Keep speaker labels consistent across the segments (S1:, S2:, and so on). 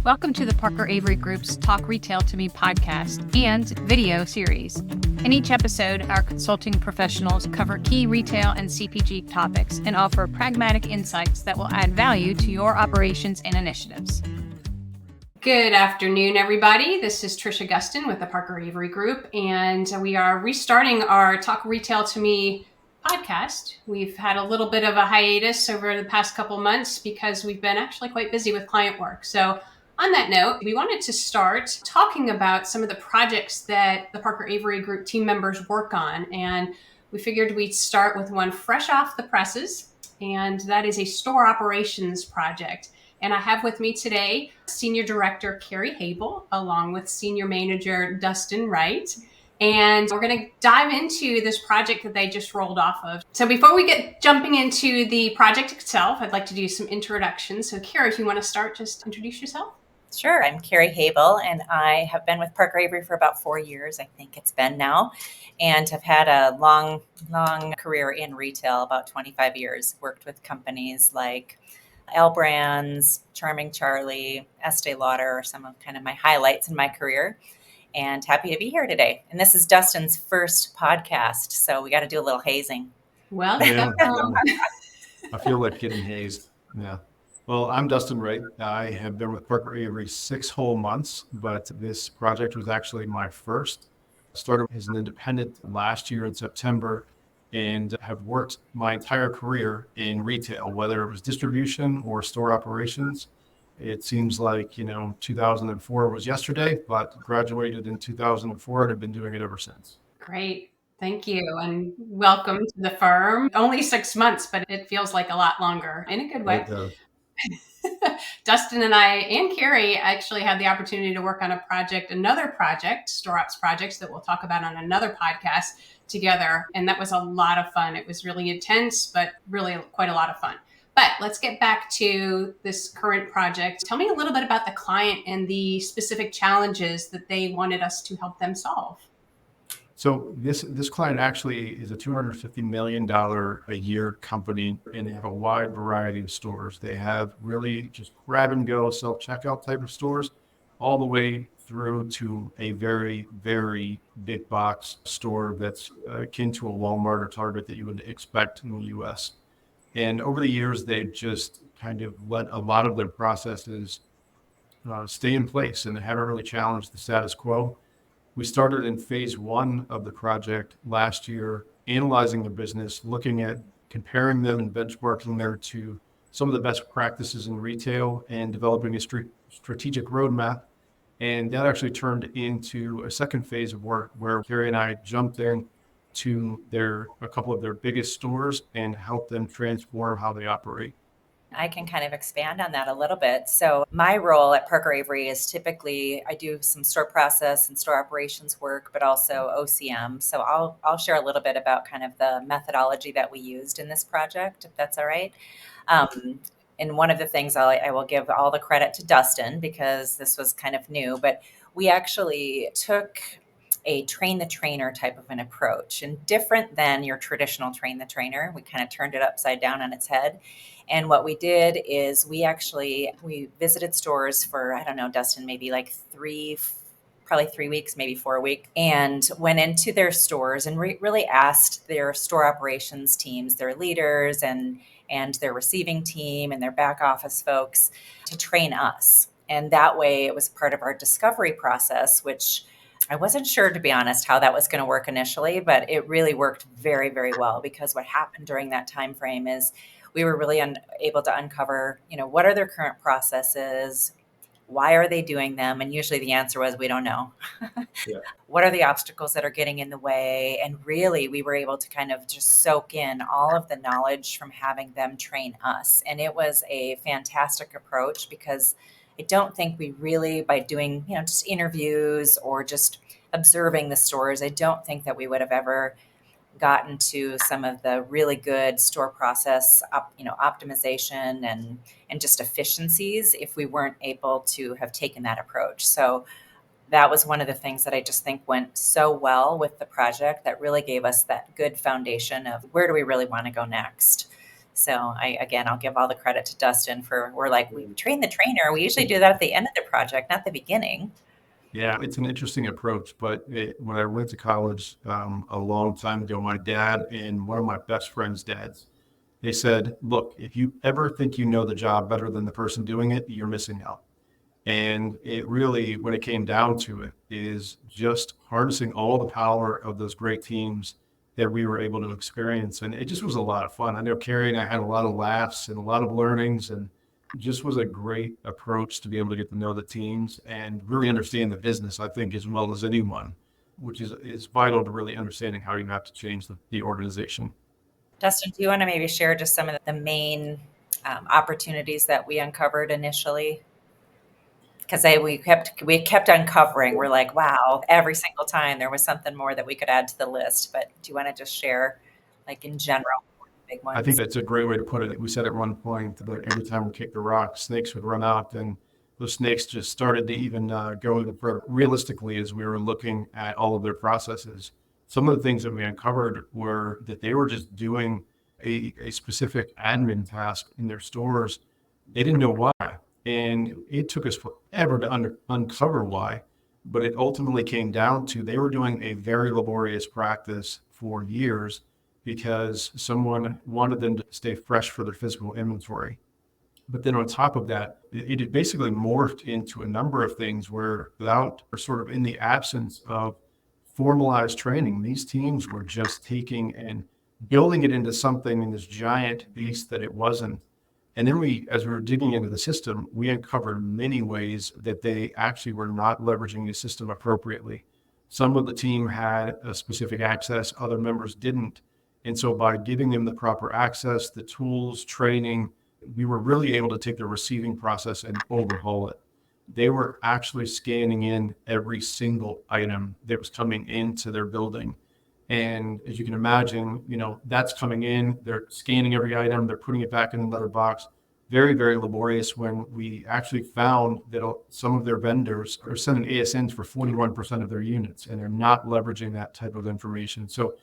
S1: Welcome to the Parker Avery Group's Talk Retail to Me podcast and video series. In each episode, our consulting professionals cover key retail and CPG topics and offer pragmatic insights that will add value to your operations and initiatives. Good afternoon, everybody. This is Tricia Gustin with the Parker Avery Group, and we are restarting our Talk Retail to Me podcast. We've had a little bit of a hiatus over the past couple months because we've been actually quite busy with client work. So on that note, we wanted to start talking about some of the projects that the Parker Avery Group team members work on. And we figured we'd start with one fresh off the presses, and that is a store operations project. And I have with me today Senior Director Carrie Habel, along with Senior Manager Dustin Wright. And we're going to dive into this project that they just rolled off of. So before we get jumping into the project itself, I'd like to do some introductions. So Carrie, if you want to start, just introduce yourself.
S2: Sure. I'm Carrie Habel, and I have been with Parker Avery for about 4 years, I think it's been now, and have had a long career in retail, about 25 years. Worked with companies like L Brands, Charming Charlie, Estee Lauder are some of kind of my highlights in my career, and happy to be here today. And this is Dustin's first podcast, so we got to do a little hazing.
S1: Well,
S3: yeah, I feel like getting hazed. Yeah. Well, I'm Dustin Wright. I have been with Parker Avery 6 whole months, but this project was actually my first. I started as an independent last year in September and have worked my entire career in retail, whether it was distribution or store operations. It seems like, 2004 was yesterday, but graduated in 2004 and have been doing it ever since.
S1: Great. Thank you. And welcome to the firm. Only 6 months, but it feels like a lot longer in a good way. Dustin and I and Carrie actually had the opportunity to work on another project, store ops projects that we'll talk about on another podcast together. And that was a lot of fun. It was really intense, but really quite a lot of fun. But let's get back to this current project. Tell me a little bit about the client and the specific challenges that they wanted us to help them solve.
S3: So this client actually is a $250 million a year company, and they have a wide variety of stores. They have really just grab and go self-checkout type of stores, all the way through to a very, very big box store that's akin to a Walmart or Target that you would expect in the US. And over the years, they've just kind of let a lot of their processes stay in place, and they haven't really challenged the status quo. We started in phase 1 of the project last year, analyzing the business, looking at comparing them and benchmarking them to some of the best practices in retail and developing a strategic roadmap. And that actually turned into a second phase of work where Carrie and I jumped in to a couple of their biggest stores and helped them transform how they operate.
S2: I can kind of expand on that a little bit. So my role at Parker Avery is typically I do some store process and store operations work, but also OCM. So I'll share a little bit about kind of the methodology that we used in this project, if that's all right. And one of the things I will give all the credit to Dustin because this was kind of new, but we actually took a train the trainer type of an approach, and different than your traditional train the trainer. We kind of turned it upside down on its head. And what we did is we visited stores for, I don't know, Dustin, maybe like probably 3 weeks, maybe 4 weeks, and went into their stores and really asked their store operations teams, their leaders and their receiving team and their back office folks to train us. And that way it was part of our discovery process, which I wasn't sure, to be honest, how that was going to work initially, but it really worked very, very well because what happened during that time frame is we were really able to uncover, what are their current processes? Why are they doing them? And usually the answer was, we don't know.
S3: Yeah.
S2: What are the obstacles that are getting in the way? And really, we were able to kind of just soak in all of the knowledge from having them train us. And it was a fantastic approach because I don't think we really, by doing, just interviews or just observing the stores, I don't think that we would have ever gotten to some of the really good store process, optimization and just efficiencies if we weren't able to have taken that approach. So that was one of the things that I just think went so well with the project that really gave us that good foundation of where do we really want to go next. So I'll give all the credit to Dustin we train the trainer. We usually do that at the end of the project, not the beginning.
S3: Yeah, it's an interesting approach. But when I went to college a long time ago, my dad and one of my best friend's dads, they said, look, if you ever think you know the job better than the person doing it, you're missing out. And it really, when it came down to it, is just harnessing all the power of those great teams that we were able to experience. And it just was a lot of fun. I know Carrie and I had a lot of laughs and a lot of learnings, and it just was a great approach to be able to get to know the teams and really understand the business, I think, as well as anyone, which is vital to really understanding how you have to change the organization.
S2: Dustin, do you want to maybe share just some of the main opportunities that we uncovered initially? Because we kept uncovering. We're like, wow, every single time there was something more that we could add to the list. But do you want to just share, like in general, big
S3: I think
S2: ones?
S3: that's a great way to put it. We said at one point that every time we kicked the rock, snakes would run out, and those snakes just started to even go even further. Realistically, as we were looking at all of their processes, some of the things that we uncovered were that they were just doing a specific admin task in their stores. They didn't know why, and it took us forever to uncover why. But it ultimately came down to they were doing a very laborious practice for years because someone wanted them to stay fresh for their physical inventory. But then on top of that, it basically morphed into a number of things where without or sort of in the absence of formalized training, these teams were just taking and building it into something in this giant beast that it wasn't. And then as we were digging into the system, we uncovered many ways that they actually were not leveraging the system appropriately. Some of the team had a specific access, other members didn't. And so by giving them the proper access, the tools, training, we were really able to take the receiving process and overhaul it. They were actually scanning in every single item that was coming into their building. And as you can imagine, that's coming in, they're scanning every item, they're putting it back in the letterbox. Very, very laborious when we actually found that some of their vendors are sending ASNs for 41% of their units, and they're not leveraging that type of information. So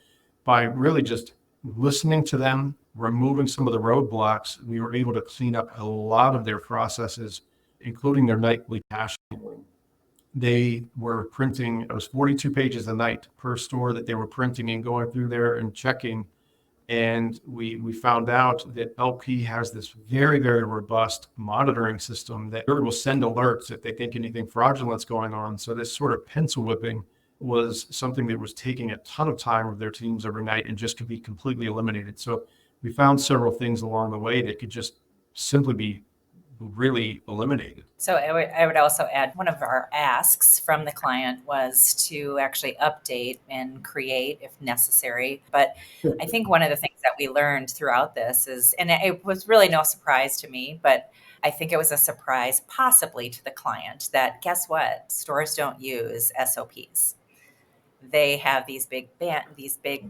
S3: by really just listening to them, removing some of the roadblocks, we were able to clean up a lot of their processes, including their nightly cash handling. They were printing, it was 42 pages a night per store that they were printing and going through there and checking. And we found out that LP has this very, very robust monitoring system that will send alerts if they think anything fraudulent's going on. So this sort of pencil whipping was something that was taking a ton of time of their teams every night and just could be completely eliminated. So we found several things along the way that could just simply be really eliminated.
S2: So I would also add one of our asks from the client was to actually update and create if necessary. But I think one of the things that we learned throughout this is, and it was really no surprise to me, but I think it was a surprise possibly to the client that guess what? Stores don't use SOPs. They have these big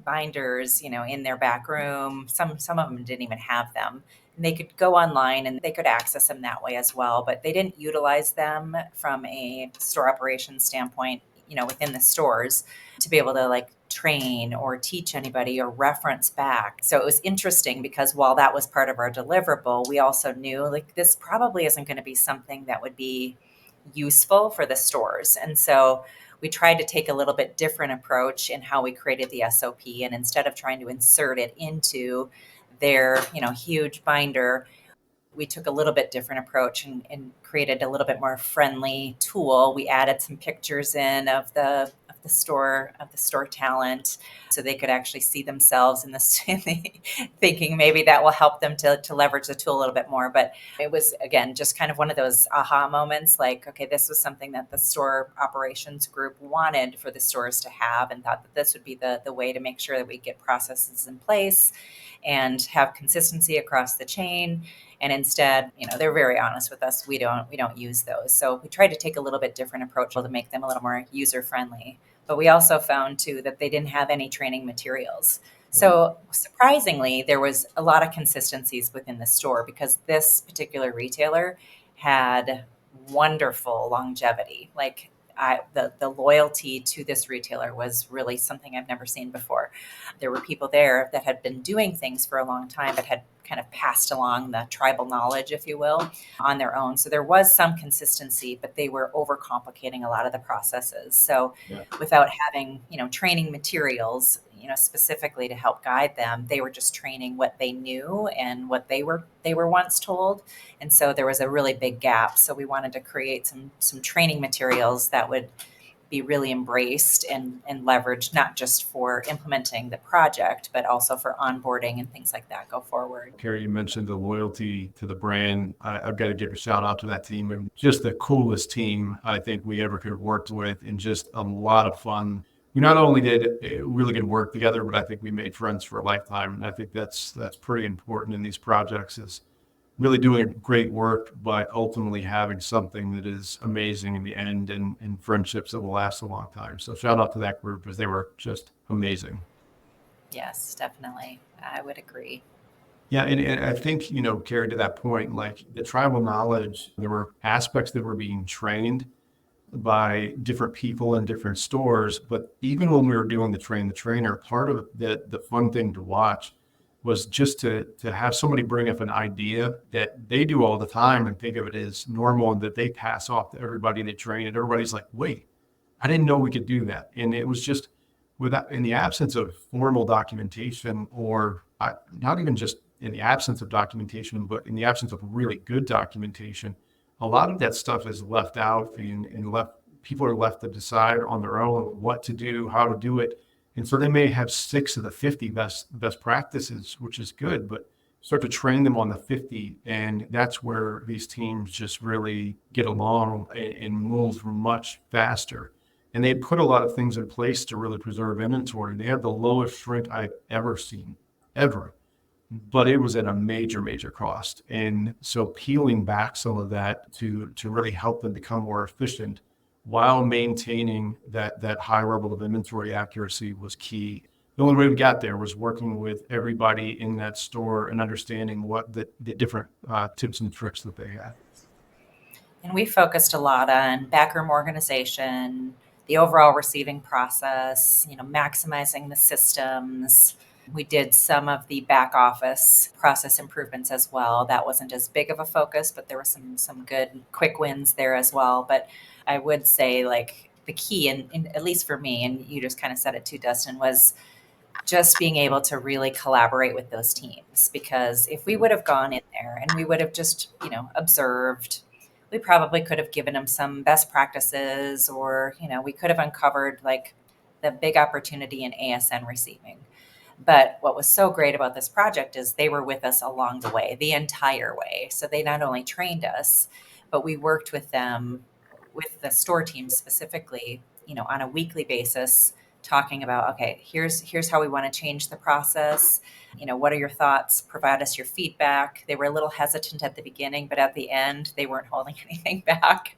S2: binders, in their back room. Some of them didn't even have them. And they could go online and they could access them that way as well, but they didn't utilize them from a store operations standpoint, within the stores to be able to like train or teach anybody or reference back. So it was interesting because while that was part of our deliverable, we also knew like this probably isn't going to be something that would be useful for the stores. And so we tried to take a little bit different approach in how we created the SOP. And instead of trying to insert it into their, huge binder, we took a little bit different approach and created a little bit more friendly tool. We added some pictures in of the store talent, so they could actually see themselves in this, thinking maybe that will help them to leverage the tool a little bit more. But it was again just kind of one of those aha moments, like, okay, this was something that the store operations group wanted for the stores to have, and thought that this would be the way to make sure that we get processes in place and have consistency across the chain. And instead, they're very honest with us. We don't use those. So we tried to take a little bit different approach to make them a little more user friendly. But we also found too that they didn't have any training materials. So surprisingly, there was a lot of consistencies within the store because this particular retailer had wonderful longevity. Like the loyalty to this retailer was really something I've never seen before. There were people there that had been doing things for a long time, but had kind of passed along the tribal knowledge, if you will, on their own. So there was some consistency, but they were overcomplicating a lot of the processes. So without having, training materials, specifically to help guide them, they were just training what they knew and what they were once told. And so there was a really big gap. So we wanted to create some training materials that would be really embraced and leveraged, not just for implementing the project, but also for onboarding and things like that go forward.
S3: Carrie, you mentioned the loyalty to the brand. I've got to give a shout out to that team. And just the coolest team I think we ever could have worked with, and just a lot of fun. We not only did really good work together, but I think we made friends for a lifetime. And I think that's pretty important in these projects, is really doing great work, but ultimately having something that is amazing in the end, and friendships that will last a long time. So shout out to that group, because they were just amazing.
S2: Yes, definitely. I would agree.
S3: Yeah, and I think, Carrie, to that point, like the tribal knowledge, there were aspects that were being trained by different people in different stores. But even when we were doing the train the trainer, part of the fun thing to watch was just to have somebody bring up an idea that they do all the time and think of it as normal, and that they pass off to everybody they train, and everybody's like, wait, I didn't know we could do that. And it was just, without, in the absence of formal documentation, or not even just in the absence of documentation, but in the absence of really good documentation, a lot of that stuff is left out, and people are left to decide on their own what to do, how to do it. And so they may have 6 of the 50 best practices, which is good, but start to train them on the 50. And that's where these teams just really get along and move much faster. And they put a lot of things in place to really preserve inventory. They had the lowest shrink I've ever seen, ever. But it was at a major, major cost. And so peeling back some of that to really help them become more efficient while maintaining that high level of inventory accuracy was key. The only way we got there was working with everybody in that store and understanding what the different tips and tricks that they had.
S2: And we focused a lot on backroom organization, the overall receiving process, maximizing the systems. We did some of the back office process improvements as well. That wasn't as big of a focus, but there were some good quick wins there as well. But I would say, like, the key, and at least for me, and you just kind of said it too, Dustin, was just being able to really collaborate with those teams. Because if we would have gone in there and we would have just, observed, we probably could have given them some best practices, or, we could have uncovered like the big opportunity in ASN receiving. But what was so great about this project is they were with us along the way, the entire way. So they not only trained us, but we worked with them, with the store team specifically, on a weekly basis, talking about, okay, here's how we want to change the process. What are your thoughts? Provide us your feedback. They were a little hesitant at the beginning, but at the end, they weren't holding anything back.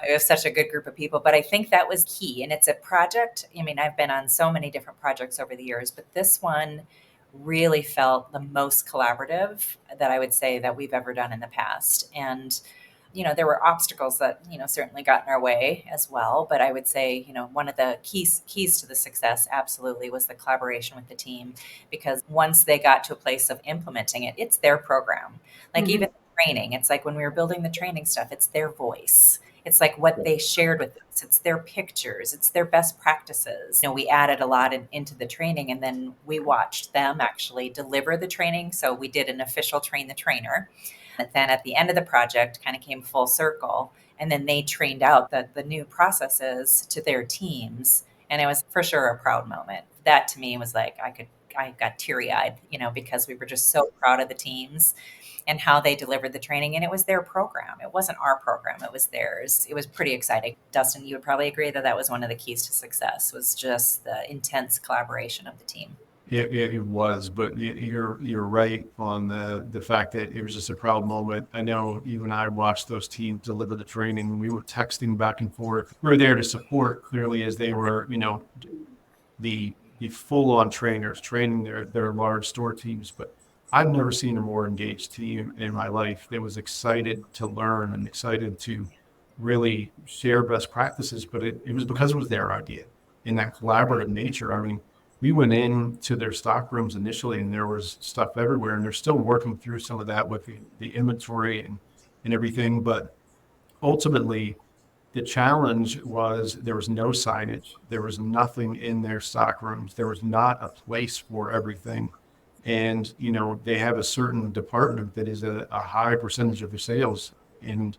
S2: It was such a good group of people, but I think that was key. And it's a project. I mean, I've been on so many different projects over the years, but this one really felt the most collaborative that I would say that we've ever done in the past. And there were obstacles that, certainly got in our way as well. But I would say, one of the keys to the success absolutely was the collaboration with the team, because once they got to a place of implementing it, it's their program. Like even training, it's like when we were building the training stuff, it's their voice. It's like what they shared with us. It's their pictures. It's their best practices. We added a lot into the training, and then we watched them actually deliver the training. So we did an official train the trainer. And then at the end of the project, kind of came full circle. And then they trained out the new processes to their teams. And it was for sure a proud moment. That to me was like, I got teary eyed, because we were just so proud of the teams and how they delivered the training. And it was their program. It wasn't our program. It was theirs. It was pretty exciting. Dustin, you would probably agree that was one of the keys to success, was just the intense collaboration of the team.
S3: It was, but you're right on the fact that it was just a proud moment. I know you and I watched those teams deliver the training. We were texting back and forth. We were there to support, clearly, as they were, the full-on trainers training their large store teams. But I've never seen a more engaged team in my life that was excited to learn and excited to really share best practices, but it was because it was their idea in that collaborative nature. I mean, we went into their stock rooms initially and there was stuff everywhere, and they're still working through some of that with the inventory and everything. But ultimately, the challenge was there was no signage. There was nothing in their stock rooms. There was not a place for everything. And, they have a certain department that is a high percentage of their sales. And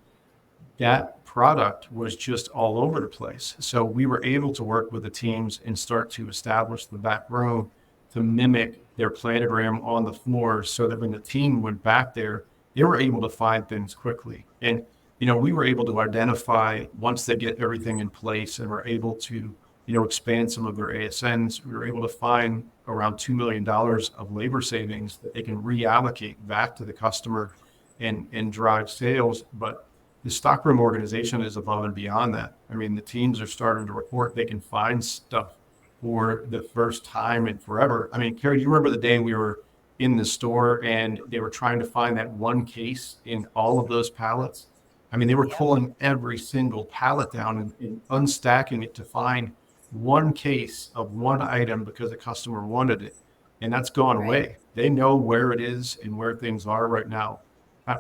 S3: that product was just all over the place. So we were able to work with the teams and start to establish the back row to mimic their planogram on the floor so that when the team went back there, they were able to find things quickly. And, we were able to identify once they get everything in place and were able to, expand some of their ASNs, we were able to find around $2 million of labor savings that they can reallocate back to the customer and drive sales. But the stockroom organization is above and beyond that. I mean, the teams are starting to report they can find stuff for the first time in forever. I mean, Carrie, do you remember the day we were in the store and they were trying to find that one case in all of those pallets? I mean, they were pulling every single pallet down and unstacking it to find one case of one item because the customer wanted it. And that's gone away. They know where it is and where things are right now.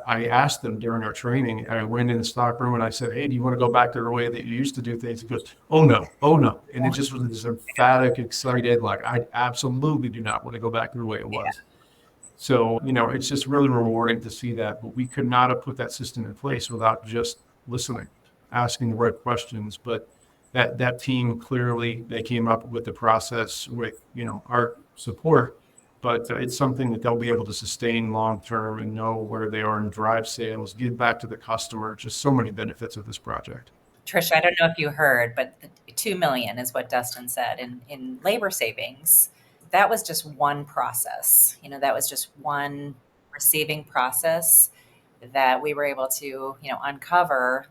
S3: I asked them during our training, I went in the stock room and I said, hey, do you want to go back to the way that you used to do things? He goes, oh no, oh no. And it just was this emphatic, excited, like, I absolutely do not want to go back to the way it was. So, it's just really rewarding to see that, but we could not have put that system in place without just listening, asking the right questions. But that team, clearly, they came up with the process with, our support, but it's something that they'll be able to sustain long-term and know where they are and drive sales, give back to the customer, just so many benefits of this project.
S2: Tricia, I don't know if you heard, but the 2 million is what Dustin said in labor savings. That was just one process. That was just one receiving process that we were able to, uncover.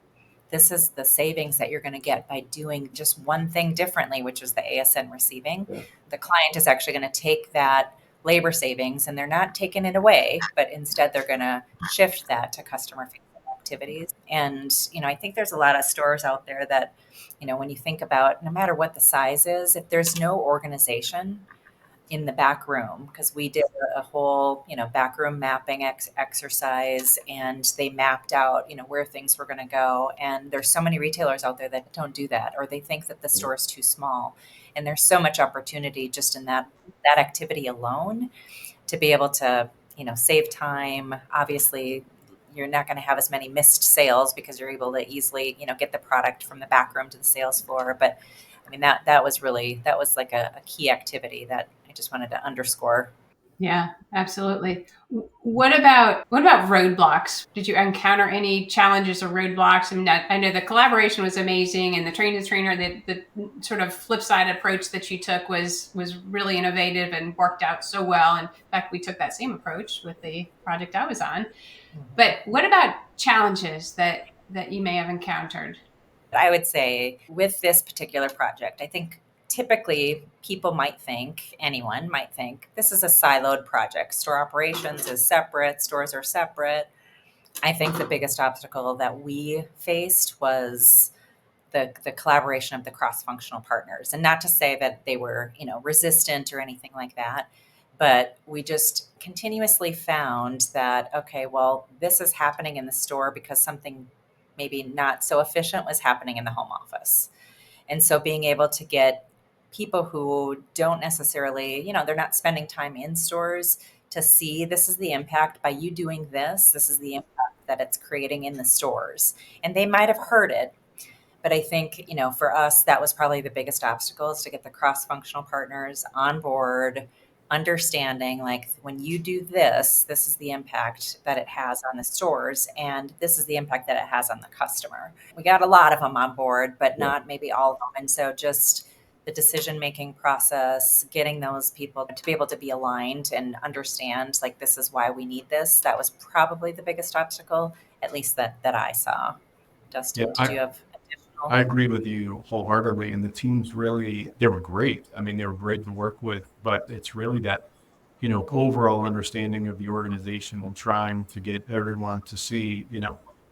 S2: This is the savings that you're going to get by doing just one thing differently, which is the ASN receiving. Yeah. The client is actually going to take that labor savings and they're not taking it away, but instead they're going to shift that to customer facing activities. And, I think there's a lot of stores out there that, when you think about no matter what the size is, if there's no organization in the back room, because we did a whole, backroom mapping exercise, and they mapped out, where things were going to go. And there's so many retailers out there that don't do that, or they think that the store is too small. And there's so much opportunity just in that activity alone to be able to, save time. Obviously, you're not going to have as many missed sales because you're able to easily, get the product from the back room to the sales floor. But I mean, that was like a key activity that I just wanted to underscore.
S1: Yeah, absolutely. What about roadblocks? Did you encounter any challenges or roadblocks? I mean, I know the collaboration was amazing, and the train the trainer, the sort of flip side approach that you took was really innovative and worked out so well. In fact, we took that same approach with the project I was on. But what about challenges that you may have encountered?
S2: I would say with this particular project, I think typically anyone might think this is a siloed project. Store operations is separate, stores are separate. I think the biggest obstacle that we faced was the collaboration of the cross-functional partners. And not to say that they were, resistant or anything like that, but we just continuously found that, okay, well, this is happening in the store because something maybe not so efficient was happening in the home office. And so being able to get people who don't necessarily, they're not spending time in stores to see this is the impact by you doing this. This is the impact that it's creating in the stores. And they might have heard it, but I think, for us, that was probably the biggest obstacle, is to get the cross-functional partners on board, understanding like when you do this is the impact that it has on the stores, and this is the impact that it has on the customer. We got a lot of them on board, but not maybe all of them. And so just the decision-making process, getting those people to be able to be aligned and understand like this is why we need this, that was probably the biggest obstacle, at least that I saw. Dustin, did you have additional?
S3: I agree with you wholeheartedly. And the teams really, they were great. I mean, they were great to work with, but it's really that, overall understanding of the organization and trying to get everyone to see,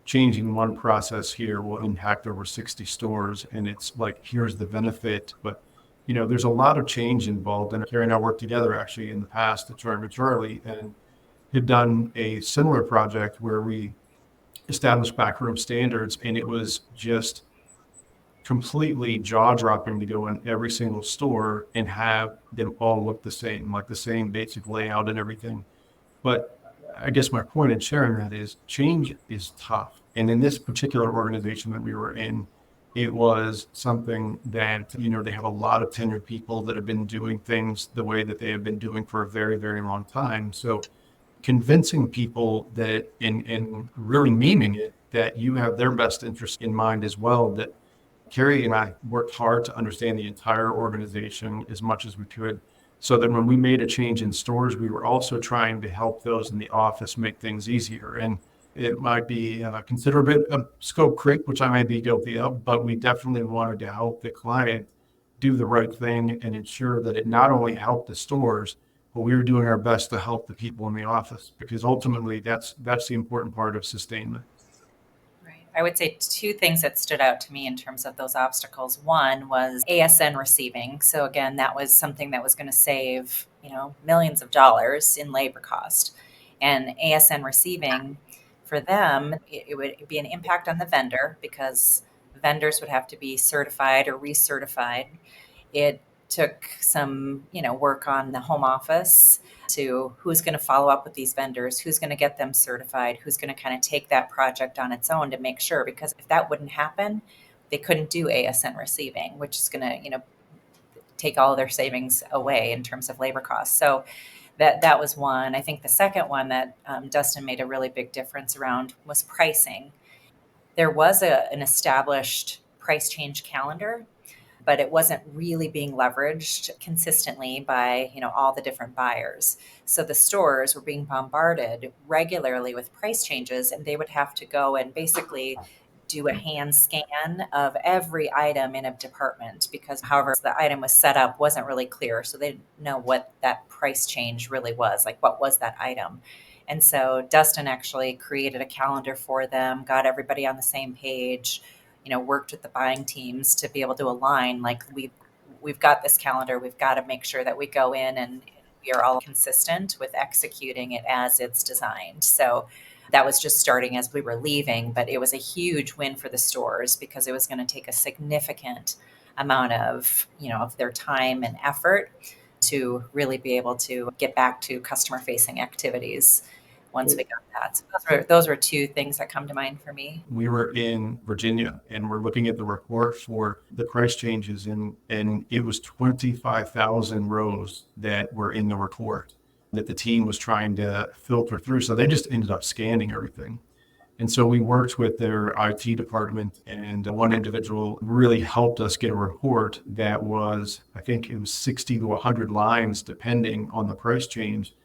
S3: changing one process here will impact over 60 stores. And it's like, here's the benefit. But, there's a lot of change involved. And Carrie and I worked together actually in the past at Charlie and had done a similar project where we established backroom standards. And it was just completely jaw-dropping to go in every single store and have them all look the same, like the same basic layout and everything. But I guess my point in sharing that is change is tough. And in this particular organization that we were in, it was something that, they have a lot of tenured people that have been doing things the way that they have been doing for a very, very long time. So convincing people that, and really meaning it, that you have their best interest in mind as well, that Carrie and I worked hard to understand the entire organization as much as we could, so that when we made a change in stores, we were also trying to help those in the office make things easier. And it might be considered a bit of scope creep, which I might be guilty of, but we definitely wanted to help the client do the right thing and ensure that it not only helped the stores, but we were doing our best to help the people in the office, because ultimately that's the important part of sustainment.
S2: I would say two things that stood out to me in terms of those obstacles. One was ASN receiving. So again, that was something that was going to save, millions of dollars in labor cost. And ASN receiving, for them, it would be an impact on the vendor, because vendors would have to be certified or recertified. It took some, work on the home office to who's going to follow up with these vendors, who's going to get them certified, who's going to kind of take that project on its own to make sure, because if that wouldn't happen, they couldn't do ASN receiving, which is going to, take all of their savings away in terms of labor costs. So that was one. I think the second one that Dustin made a really big difference around was pricing. There was an established price change calendar, but it wasn't really being leveraged consistently by, all the different buyers. So the stores were being bombarded regularly with price changes, and they would have to go and basically do a hand scan of every item in a department, because however the item was set up wasn't really clear. So they didn't know what that price change really was, like what was that item. And so Dustin actually created a calendar for them, got everybody on the same page, worked with the buying teams to be able to align, like we've got this calendar, we've got to make sure that we go in and we are all consistent with executing it as it's designed. So that was just starting as we were leaving, but it was a huge win for the stores, because it was going to take a significant amount of, of their time and effort to really be able to get back to customer facing activities once we got that. So those were two things that come to mind for me.
S3: We were in Virginia and we're looking at the report for the price changes, and it was 25,000 rows that were in the report that the team was trying to filter through. So they just ended up scanning everything. And so we worked with their IT department, and one individual really helped us get a report that was, I think it was 60 to 100 lines, depending on the price change,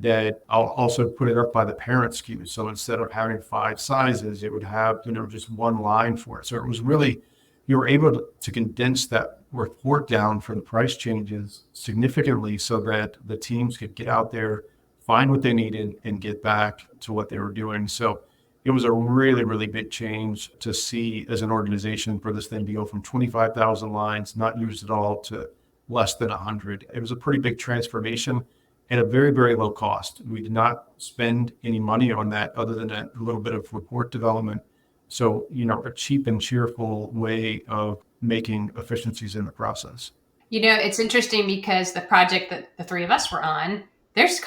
S3: that I'll also put it up by the parent SKU. So instead of having 5 sizes, it would have, just one line for it. So it was really, you were able to condense that report down for the price changes significantly, so that the teams could get out there, find what they needed, and get back to what they were doing. So it was a really, really big change to see as an organization for this thing to go from 25,000 lines, not used at all, to less than 100. It was a pretty big transformation at a very, very low cost. We did not spend any money on that other than a little bit of report development. So, a cheap and cheerful way of making efficiencies in the process.
S1: It's interesting because the project that the three of us were on, there's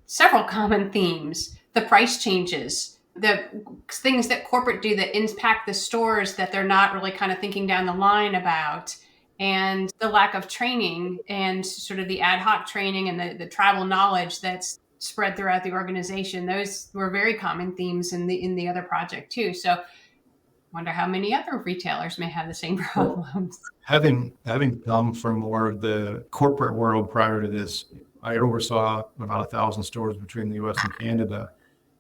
S1: several common themes. The price changes, the things that corporate do that impact the stores that they're not really kind of thinking down the line about, and the lack of training and sort of the ad hoc training and the travel knowledge that's spread throughout the organization. Those were very common themes in the other project too. So I wonder how many other retailers may have the same problems.
S3: Having come from more of the corporate world prior to this, I oversaw about 1,000 stores between the U.S. and Canada.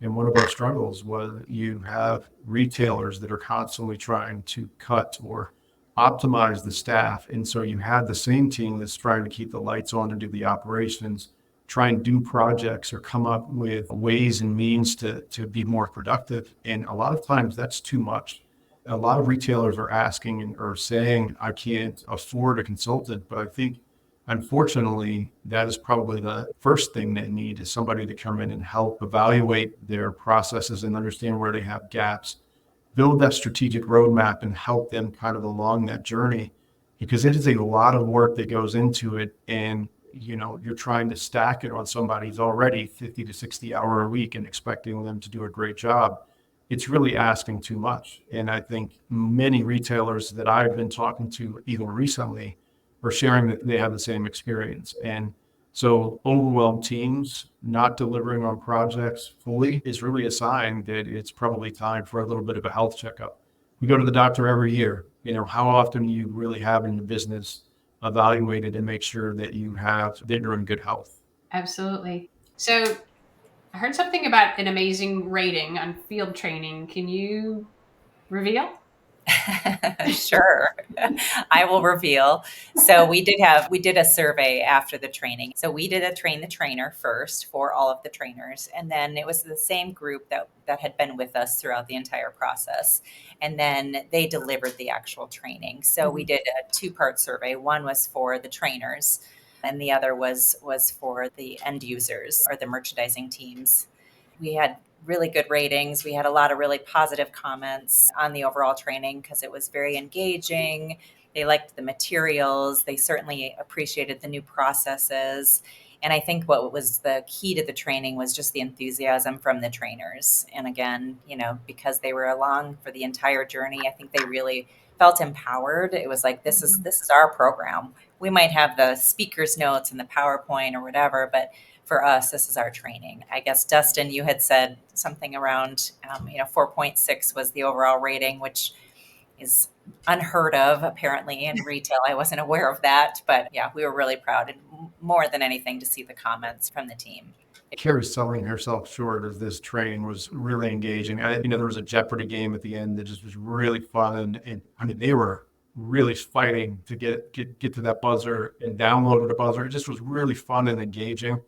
S3: And one of our struggles was you have retailers that are constantly trying to cut or optimize the staff. And so you had the same team that's trying to keep the lights on and do the operations, try and do projects or come up with ways and means to be more productive. And a lot of times that's too much. A lot of retailers are asking or saying, I can't afford a consultant, but I think unfortunately, that is probably the first thing they need is somebody to come in and help evaluate their processes and understand where they have gaps, build that strategic roadmap and help them kind of along that journey, because it is a lot of work that goes into it. And, you're trying to stack it on somebody who's already 50 to 60 hour a week and expecting them to do a great job. It's really asking too much. And I think many retailers that I've been talking to even recently are sharing that they have the same experience. And so overwhelmed teams not delivering on projects fully is really a sign that it's probably time for a little bit of a health checkup. We go to the doctor every year. How often do you really have in the business evaluated and make sure that you're in good health?
S1: Absolutely. So I heard something about an amazing rating on field training. Can you reveal?
S2: Sure. I will reveal. So we did a survey after the training. So we did a train the trainer first for all of the trainers. And then it was the same group that had been with us throughout the entire process. And then they delivered the actual training. So we did a 2-part survey. One was for the trainers and the other was for the end users or the merchandising teams. We had really good ratings. We had a lot of really positive comments on the overall training because it was very engaging. They liked the materials. They certainly appreciated the new processes. And I think what was the key to the training was just the enthusiasm from the trainers. And again, because they were along for the entire journey, I think they really felt empowered. It was like, this is our program. We might have the speaker's notes and the PowerPoint or whatever, but for us, this is our training. I guess, Dustin, you had said something around, 4.6 was the overall rating, which is unheard of, apparently, in retail. I wasn't aware of that. But yeah, we were really proud and more than anything to see the comments from the team.
S3: Carrie selling herself short of this train was really engaging. There was a Jeopardy game at the end that just was really fun. And I mean, they were really fighting to get to that buzzer and download the buzzer. It just was really fun and engaging.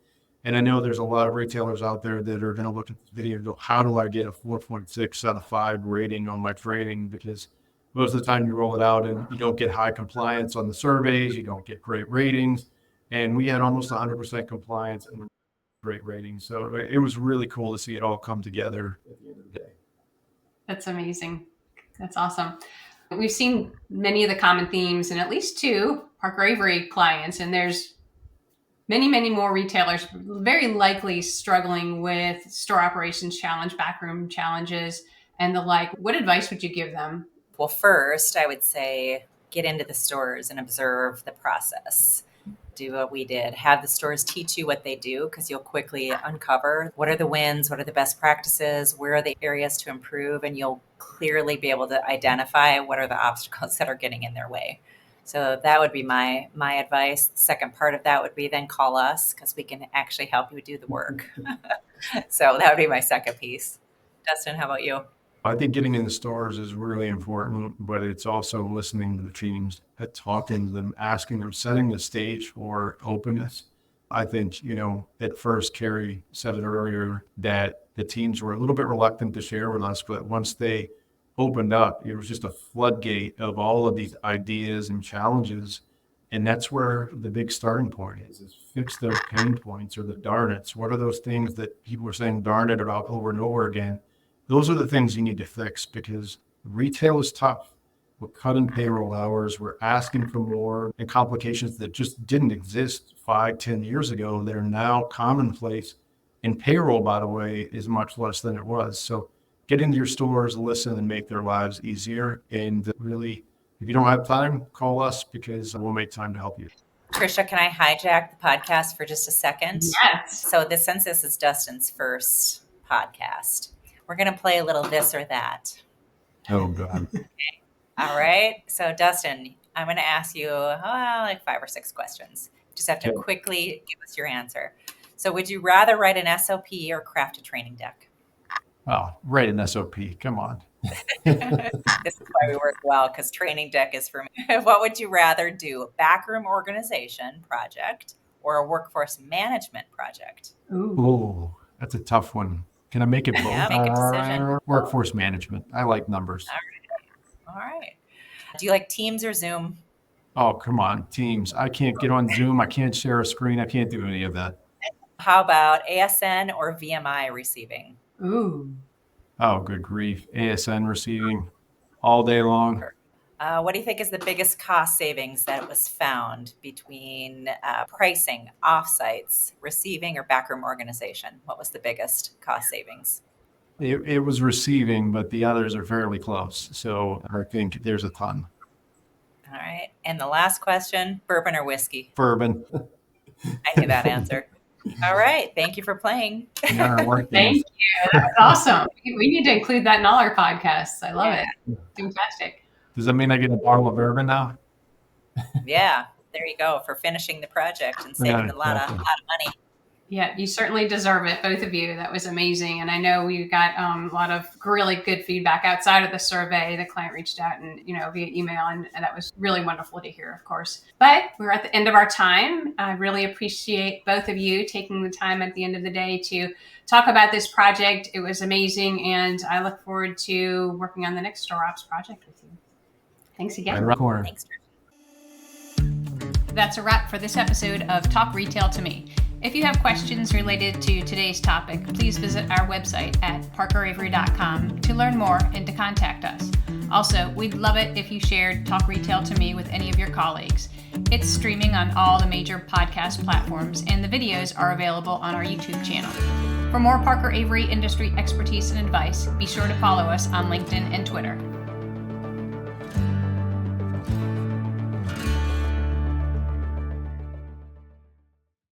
S3: And I know there's a lot of retailers out there that are going to look at this video and go, how do I get a 4.6 out of 5 rating on my training? Because most of the time you roll it out and you don't get high compliance on the surveys, you don't get great ratings. And we had almost 100% compliance and great ratings. So it was really cool to see it all come together at the end of the day.
S1: That's amazing. That's awesome. We've seen many of the common themes in at least 2 Parker Avery clients, and there's many, many more retailers very likely struggling with store operations challenge, backroom challenges, and the like. What advice would you give them?
S2: Well, first, I would say get into the stores and observe the process. Do what we did. Have the stores teach you what they do, because you'll quickly uncover what are the wins, what are the best practices, where are the areas to improve, and you'll clearly be able to identify what are the obstacles that are getting in their way. So that would be my advice. The second part of that would be then call us, because we can actually help you do the work. So that would be my second piece. Dustin, how about you?
S3: I think getting in the stores is really important, but it's also listening to the teams, talking to them, asking them, setting the stage for openness. I think, at first, Carrie said it earlier, that the teams were a little bit reluctant to share with us, but once they opened up, it was just a floodgate of all of these ideas and challenges. And that's where the big starting point is fix those pain points or the darn it's. What are those things that people are saying darn it about over and over again? Those are the things you need to fix, because retail is tough. We're cutting payroll hours. We're asking for more, and complications that just didn't exist 5-10 years ago. They're now commonplace. And payroll, by the way, is much less than it was. So get into your stores, listen, and make their lives easier. And really, if you don't have time, call us, because we'll make time to help you.
S2: Tricia, can I hijack the podcast for just a second?
S1: Yes.
S2: So since this is Dustin's first podcast, we're going to play a little this or that.
S3: Oh, God.
S2: Okay. All right. So, Dustin, I'm going to ask you like 5 or 6 questions. You just have to quickly give us your answer. So, would you rather write an SOP or craft a training deck?
S3: Oh, write an SOP. Come on.
S2: This is why we work well, because training deck is for me. What would you rather do? A backroom organization project or a workforce management project?
S3: Ooh, that's a tough one. Can I make it both?
S2: Yeah, make a decision.
S3: Workforce management. I like numbers.
S2: All right. Do you like Teams or Zoom?
S3: Oh, come on, Teams. I can't get on Zoom. I can't share a screen. I can't do any of that.
S2: How about ASN or VMI receiving?
S1: Ooh.
S3: Oh, good grief. ASN receiving all day long.
S2: What do you think is the biggest cost savings that was found between pricing, offsites, receiving, or backroom organization? What was the biggest cost savings?
S3: It was receiving, but the others are fairly close. So I think there's a ton.
S2: All right. And the last question, bourbon or whiskey?
S3: Bourbon.
S2: I knew that answer. All right. Thank you for playing.
S1: Thank you. That's awesome. We need to include that in all our podcasts. I love it. Fantastic.
S3: Does that mean I get a bottle of bourbon now?
S2: Yeah. There you go, for finishing the project and saving a lot of money.
S1: Yeah, you certainly deserve it, both of you. That was amazing. And I know we got a lot of really good feedback outside of the survey. The client reached out and, via email, and that was really wonderful to hear, of course. But we're at the end of our time. I really appreciate both of you taking the time at the end of the day to talk about this project. It was amazing. And I look forward to working on the next Store Ops project with you. Thanks again.
S2: Thanks, Tricia.
S1: That's a wrap for this episode of Talk Retail to Me. If you have questions related to today's topic, please visit our website at parkeravery.com to learn more and to contact us. Also, we'd love it if you shared Talk Retail to Me with any of your colleagues. It's streaming on all the major podcast platforms, and the videos are available on our YouTube channel. For more Parker Avery industry expertise and advice, be sure to follow us on LinkedIn and Twitter.